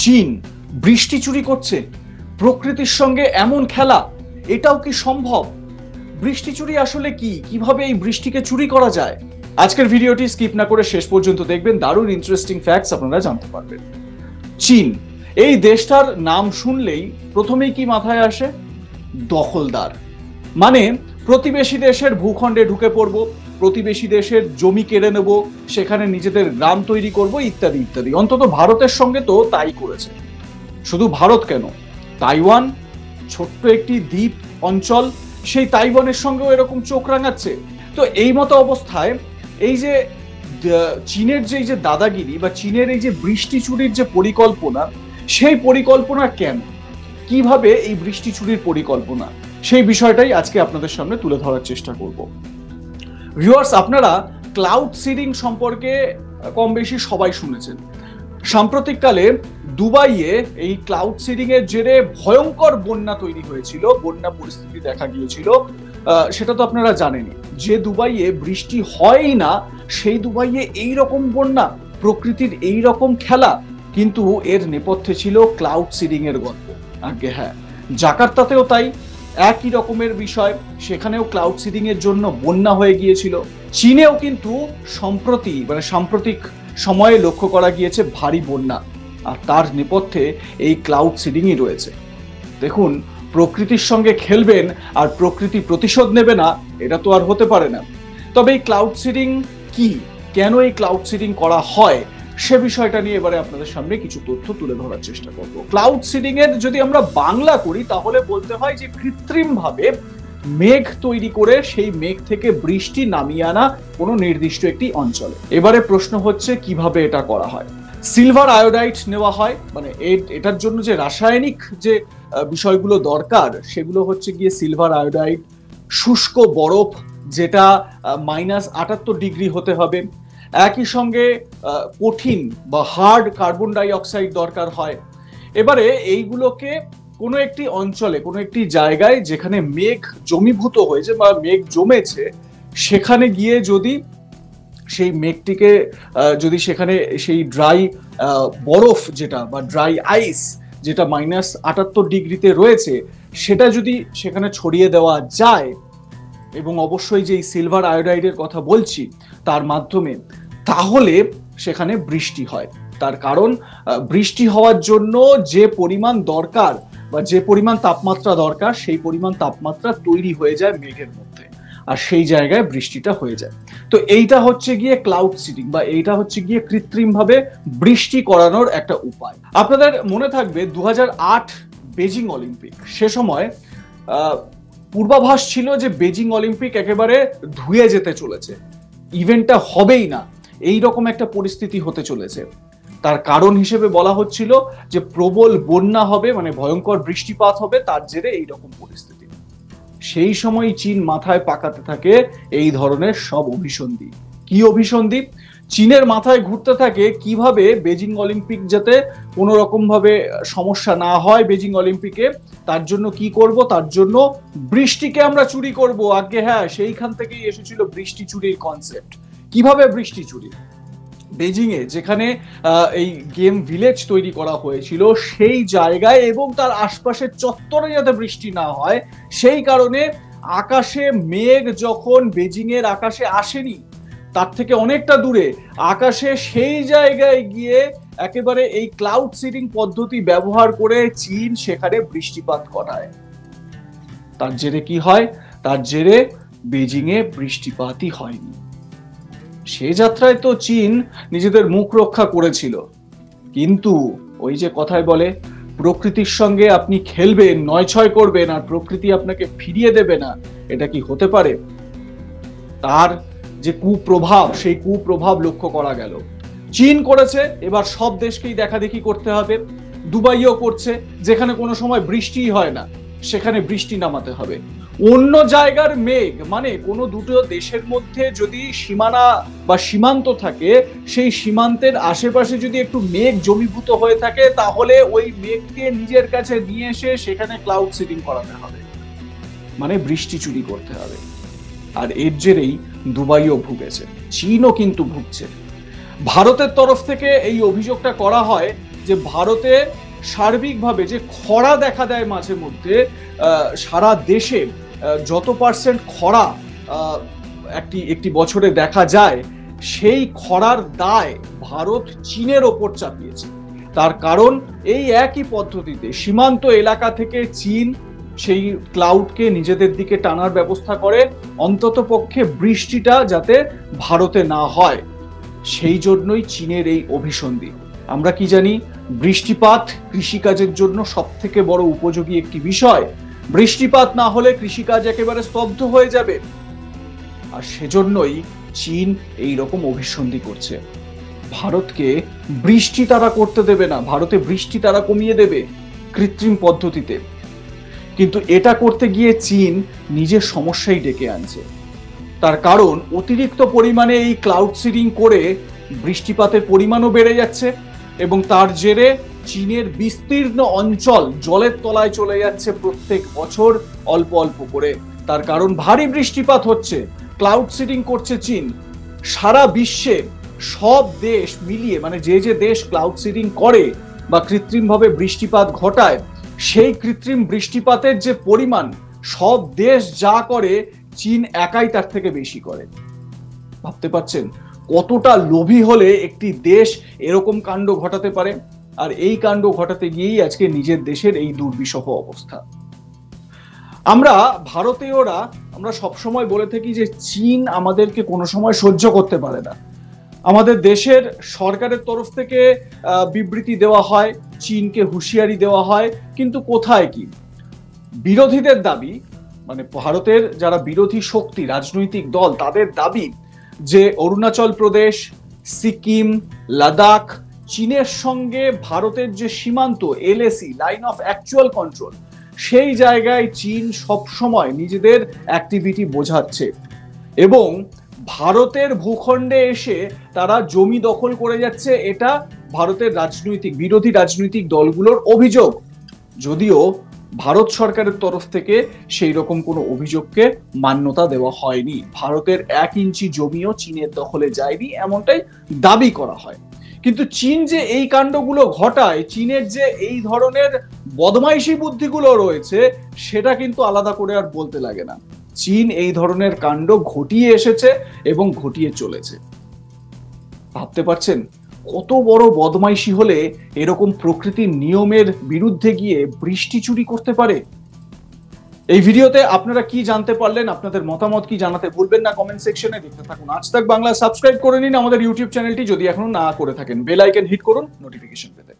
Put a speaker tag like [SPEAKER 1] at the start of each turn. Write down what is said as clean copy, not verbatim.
[SPEAKER 1] চীন বৃষ্টি চুরি করছে, প্রকৃতির সঙ্গে এমন খেলা, এটাও কি সম্ভব? বৃষ্টি চুরি আসলে কি, কিভাবে এই বৃষ্টিকে চুরি করা যায়? আজকের ভিডিওটি স্কিপ না করে শেষ পর্যন্ত দেখবেন, দারুণ ইন্টারেস্টিং ফ্যাক্টস আপনারা জানতে পারবেন। চীন, এই দেশটার নাম শুনলেই প্রথমেই কি মাথায় আসে? দখলদার। মানে প্রতিবেশী দেশের ভূখণ্ডে ঢুকে পড়ব, প্রতিবেশী দেশের জমি কেড়ে নেব, সেখানে নিজেদের গ্রাম তৈরি করব, ইত্যাদি ইত্যাদি। অন্তত ভারতের সঙ্গে তো তাই করেছে। শুধু ভারত কেন, তাইওয়ান, ছোট্ট একটি দ্বীপ অঞ্চল, সেই তাইওয়ানের সঙ্গেও এরকম চোখ রাঙাচ্ছে। তো এই মতো অবস্থায় এই যে চীনের যে দাদাগিরি বা চীনের এই যে বৃষ্টি চুরির যে পরিকল্পনা, সেই পরিকল্পনা কেন, কিভাবে এই বৃষ্টি চুরির পরিকল্পনা, সেই বিষয়টাই আজকে আপনাদের সামনে তুলে ধরার চেষ্টা করব। ভিউয়ার্স, আপনারা ক্লাউড সিডিং সম্পর্কে কম বেশি সবাই শুনেছেন। সাম্প্রতিককালে দুবাইয়ে এই ক্লাউড সিডিং এর জেরে ভয়ঙ্কর বন্যা তৈরি হয়েছিল, বন্যা পরিস্থিতি দেখা গিয়েছিল। সেটা তো আপনারা জানেনই। যে দুবাইয়ে বৃষ্টি হয়ই না, সেই দুবাইয়ে এই রকম বন্যা, প্রকৃতির এই রকম খেলা, কিন্তু এর নেপথ্যে ছিল ক্লাউড সিডিং এর গল্প। আগে হ্যাঁ, জাকার্তাতেও তাই, একই রকমের বিষয়, সেখানেও ক্লাউড সিডিং এর জন্য বন্যা হয়ে গিয়েছিল। চীনেও কিন্তু সাম্প্রতিক সময়ে লক্ষ্য করা গিয়েছে ভারী বন্যা, আর তার নেপথ্যে এই ক্লাউড সিডিংই রয়েছে। দেখুন, প্রকৃতির সঙ্গে খেলবেন আর প্রকৃতি প্রতিশোধ নেবে না, এটা তো আর হতে পারে না। তবে এই ক্লাউড সিডিং কি, কেন এই ক্লাউড সিডিং করা হয়, সে বিষয়টা নিয়ে এবারে আপনাদের সামনে কিছু তথ্য তুলে ধরার চেষ্টা করব। ক্লাউড সিডিং এর যদি আমরা বাংলা করি, তাহলে বলতে হয় যে কৃত্রিম ভাবে মেঘ তৈরি করে সেই মেঘ থেকে বৃষ্টি নামিয়ে আনা কোনো নির্দিষ্ট একটি অঞ্চলে। এবারে প্রশ্ন হচ্ছে কিভাবে এটা করা হয়। সিলভার আয়োডাইড নেওয়া হয়, মানে এটার জন্য যে রাসায়নিক যে বিষয়গুলো দরকার, সেগুলো হচ্ছে গিয়ে সিলভার আয়োডাইড, শুষ্ক বরফ যেটা -78 ডিগ্রি হতে হবে, একই সঙ্গে কঠিন বা হার্ড কার্বন ডাই অক্সাইড দরকার হয়। এবারে এইগুলোকে কোনো একটি অঞ্চলে, কোনো একটি জায়গায় যেখানে মেঘ জমীভূত হয়েছে বা মেঘ জমেছে, সেখানে গিয়ে যদি সেই মেঘটিকে যদি সেখানে সেই ড্রাই বরফ যেটা বা ড্রাই আইস যেটা -78 ডিগ্রিতে রয়েছে, সেটা যদি সেখানে ছড়িয়ে দেওয়া যায়, এবং অবশ্যই যে সিলভার আয়োডাইডের কথা বলছি তার মাধ্যমে, তাহলে সেখানে বৃষ্টি হয়। তার কারণ বৃষ্টি হওয়ার জন্য যে পরিমাণ দরকার বা যে পরিমাণ তাপমাত্রা দরকার, সেই পরিমাণ তাপমাত্রা তৈরি হয়ে যায় মেঘের মধ্যে, আর সেই জায়গায় বৃষ্টিটা হয়ে যায়। তো এইটা হচ্ছে গিয়ে ক্লাউড সিডিং, বা এইটা হচ্ছে গিয়ে কৃত্রিম ভাবে বৃষ্টি করানোর একটা উপায়। আপনাদের মনে থাকবে 2008 বেজিং অলিম্পিক, সে সময় পূর্বাভাস ছিল যে বেজিং অলিম্পিক একেবারে ধুয়ে যেতে চলেছে, ইভেন্টটা হবেই না, এই রকম একটা পরিস্থিতি হতে চলেছে। তার কারণ হিসেবে বলা হচ্ছিল যে প্রবল বন্যা হবে, মানে ভয়ঙ্কর বৃষ্টিপাত হবে, তার জেরে এই রকম পরিস্থিতি। সেই সময় চীন মাথায় পাকাতে থাকে এই ধরনের সব অভিসন্ধি। কি অভিসন্ধি? চীনের মাথায় ঘুরতে থাকে কিভাবে বেজিং অলিম্পিক যাতে কোনো রকম ভাবে সমস্যা না হয় বেজিং অলিম্পিকে, তার জন্য কি করব, তার জন্য বৃষ্টিকে আমরা চুরি করব। আগে হ্যাঁ, সেইখান থেকেই এসেছিল বৃষ্টি চুরির কনসেপ্ট। কিভাবে বৃষ্টি চুরি? বেজিং এ যেখানে এই গেম ভিলেজ তৈরি করা হয়েছিল, সেই জায়গায় এবং তার আশপাশের চত্বরে যাতে বৃষ্টি না হয়, সেই কারণে আকাশে মেঘ যখন বেজিং এর আকাশে আসেনি, তার থেকে অনেকটা দূরে আকাশে, সেই জায়গায় গিয়ে একেবারে এই ক্লাউড সিডিং পদ্ধতি ব্যবহার করে চীন সেখানে বৃষ্টিপাত করায়। তার জেরে কি হয়? তার জেরে বেজিং এ বৃষ্টিপাতই হয়নি। সে যাত্রায় তো চীন নিজেদের মুখ রক্ষা করেছিল, কিন্তু ওই যে কথায় বলে, প্রকৃতির সঙ্গে আপনি খেলবেন, নয়ছয় করবেন, আর প্রকৃতি আপনাকে ফিরিয়ে দেবে না, এটা কি হতে পারে? তার যে কুপ্রভাব, সেই কুপ্রভাব লক্ষ্য করা গেল। চীন করেছে, এবার সব দেশকেই দেখাদেখি করতে হবে। দুবাইও করছে, যেখানে কোনো সময় বৃষ্টিই হয় না, সেখানে বৃষ্টি নামাতে হবে। অন্য জায়গার মেঘ, মানে কোনো দুটো দেশের মধ্যে যদি সীমানা বা সীমান্ত থাকে, সেই সীমান্তের আশেপাশে যদি একটু মেঘ জমীভূত হয়ে থাকে, তাহলে ওই মেঘকে নিজের কাছে নিয়ে এসে সেখানে ক্লাউড সিডিং করাতে হবে, মানে বৃষ্টি চুরি করতে হবে। আর এর জেরেই দুবাইও ভুগেছে, চীনও কিন্তু ভুগছে। ভারতের তরফ থেকে এই অভিযোগটা করা হয় যে ভারতে সার্বিকভাবে যে খরা দেখা দেয় মাঝে মধ্যে, সারা দেশে যত পার্সেন্ট খরা একটি বছরে দেখা যায়, সেই খরার দায় ভারত চীনের ওপর চাপিয়েছে। তার কারণ এই একই পদ্ধতিতে সীমান্ত এলাকা থেকে চীন সেই ক্লাউডকে নিজেদের দিকে টানার ব্যবস্থা করে, অন্তত পক্ষে বৃষ্টিটা যাতে ভারতে না হয়। সেই জন্যই চীনের এই অভিসন্ধি। আমরা কি জানি, বৃষ্টিপাত কৃষিকাজের জন্য সব থেকে বড় উপযোগী একটি বিষয়। বৃষ্টিপাত না হলে কৃষিকাজ একেবারে স্তব্ধ হয়ে যাবে, আর সেজন্যই চীন এই রকম অভিসন্ধি করছে। ভারতকে বৃষ্টি তারা করতে দেবে না, ভারতে বৃষ্টি তারা কমিয়ে দেবে কৃত্রিম পদ্ধতিতে। কিন্তু এটা করতে গিয়ে চীন নিজের সমস্যাই ডেকে আনছে। তার কারণ অতিরিক্ত পরিমাণে এই ক্লাউড সিডিং করে বৃষ্টিপাতের পরিমাণও বেড়ে যাচ্ছে, এবং তার জেরে চীনের বিস্তীর্ণ অঞ্চল জলের তলায় চলে যাচ্ছে প্রত্যেক বছর অল্প অল্প করে। তার কারণ ভারী বৃষ্টিপাত হচ্ছে, ক্লাউড সিডিং করছে চীন। সারা বিশ্বে সব দেশ মিলিয়ে, মানে যে যে দেশ ক্লাউড সিডিং করে বা কৃত্রিমভাবে বৃষ্টিপাত ঘটায়, সেই কৃত্রিম বৃষ্টিপাতের যে পরিমাণ সব দেশ যা করে, চীন একাই তার থেকে বেশি করে। ভাবতে পারছেন কতটা লোভী হলে একটি দেশ এরকম কাণ্ড ঘটাতে পারে? আর এই কাণ্ড ঘটাতে গিয়েই আজকে নিজের দেশের এই দুর্বিষহ অবস্থা। আমরা ভারতীয়রা আমরা সবসময় বলে থাকি যে চীন আমাদেরকে কোনো সময় সহ্য করতে পারে না। আমাদের দেশের সরকারের তরফ থেকে বিবৃতি দেওয়া হয়, চীনকে হুঁশিয়ারি দেওয়া হয়, কিন্তু কোথায় কি? বিরোধীদের দাবি, মানে ভারতের যারা বিরোধী শক্তি, রাজনৈতিক দল, তাদের দাবি যে অরুণাচল প্রদেশ, সিকিম, লাদাখ, চীনের সঙ্গে ভারতের যে সীমান্ত LAC, line of actual control, সেই জায়গায় চীন সব সময় নিজেদের অ্যাক্টিভিটি বোঝাচ্ছে, এবং ভারতের ভূখণ্ডে এসে তারা জমি দখল করে যাচ্ছে। এটা ভারতের বিরোধী রাজনৈতিক দলগুলোর অভিযোগ, যদিও ভারত সরকারের তরফ থেকে সেই রকম কোনো অভিযোগকে মান্যতা দেওয়া হয়নি। ভারতের 1 ইঞ্চি জমিও চীনের দখলে যায়নি, এমনটাই দাবি করা হয়। কিন্তু চীন যে এই কাণ্ডগুলো ঘটায়, চীনের যে এই ধরনের বদমাইশি বুদ্ধিগুলো রয়েছে, সেটা কিন্তু আলাদা করে আর বলতে লাগে না। চীন এই ধরনের কাণ্ড ঘটিয়ে এসেছে এবং ঘটিয়ে চলেছে। ভাবতে পারছেন কত বড় বদমাইশি হলে এরকম প্রকৃতির নিয়মের বিরুদ্ধে গিয়ে বৃষ্টি চুরি করতে পারে? এই ভিডিওতে আপনারা কি জানতে পারলেন? আপনাদের মতামত কি জানাতে ভুলবেন না কমেন্ট সেকশনে। দেখতে থাকুন আজ তাক বাংলা, সাবস্ক্রাইব করে নিন আমাদের ইউটিউব চ্যানেলটি যদি এখনো না করে থাকেন, বেল আইকন হিট করুন নোটিফিকেশন পেতে।